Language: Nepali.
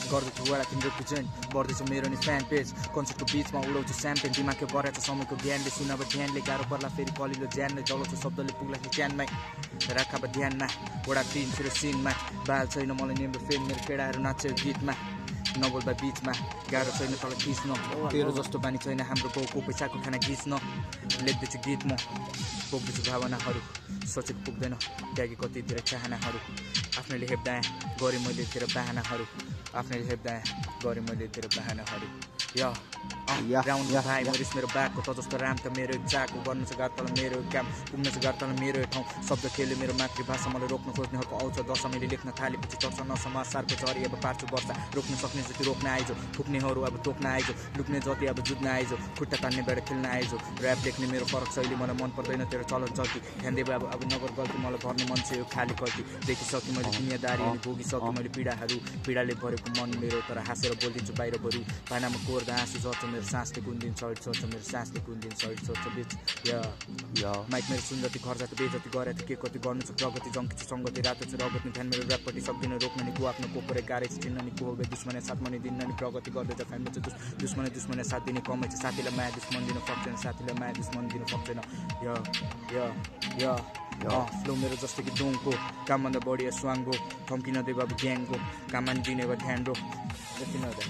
गर्दैछु वडा तिम्रो प्रेजेन्ट बढ्दैछ मेरो नि फ्यान पेज कन्सर्टको बिचमा उडाउँछु स्याम्पेन दिमागको गराएको समयको ज्ञानले सुनाब ध्यानले गाह्रो पर्ला फेरि कलिलो ज्यानले जलाउँछ शब्दले पुग्ला च्यानमै राख अब ध्यानमा वडा 3 फेरि सिनमा बाल छैन मलाई निम्रो फेरि मेरो केडाहरू नाच्यो गीतमा नबोल्दा बिचमा गाह्रो छैन तल खिच्न तेरो जस्तो बानी छैन हाम्रो गाउँको पैसाको खाना घिच्न लेख्दैछु गीत म पोख्दैछु भावनाहरू सोचेको पुग्दैन त्यागे कतितिर चाहनाहरू आफ्नैले हेप्दा गरेँ मैले तेरो बाहनाहरू आफ्नैले हेप्दा गरेँ मैले तेरो बाहनाहरू राउन्ड भाइ मरिस मेरो बाघको त जस्तो राम त मेरो चाको गर्नु छ गाह्रो तल मेरो काम पुग्नु छ गाह्रो तल मेरो ठाउँ शब्द खेल्यो मेरो मातृभाषा मलाई रोक्न खोज्नेहरूको आउँछ दशा मैले लेख्न थालेपछि चर्चा नसमाज सारको झरी अब पार्छु वर्षा रोक्न सक्ने जति रोक्न आइजो ठुक्नेहरू अब तोक्न आइजो लुक्ने जति अब जुत्न आइजो खुट्टा तान्ने बेला खेल्न आइजो ऱ्याप लेख्ने मेरो फरक शैली मलाई मन पर्दैन तेरो चलन चल्ती ध्यान देऊ अब नगर गल्ती मलाई भर्ने मन छ यो खाली कल्ती देखिसकेँ मैले दुनियाँदारी अनि भोगिसकेँ मैले पीडाले भरेको मन मेरो तर हाँसेर बोलिदिन्छु बाहिर बरु पानामा कोर्दा आँसु झर्छ मेरो सासले कुन दिन सहित सोच्छ मेरो सासले कुन दिन सहित सोच्छ बिच माइक मेरो सुन जति घर जाति बेजति गरे के कति गर्नु छ प्रगति जङ्की छ सङ्गति रातो छ रगत नि ध्यान मेरो ऱ्यापपट्टि सक्दिन रोक्न नि को आफ्नो कोपरे गाह्रै छ चिन्न नि को हो दुश्मन साथ मनी दिन नि प्रगति गर्दै छ फ्यामिली छ दुश्मन साथ दिने कमै छ साथीलाई माया दुश्मन दिन सक्दैन साथीलाई माया दुश्मन दिन सक्दैन फ्लो मेरो जस्तो कि डोङको कामभन्दा बढी स्वाङको थम्किन दे बाबु ग्याङको काममा दिने भयो ध्यान रो यति नै हो।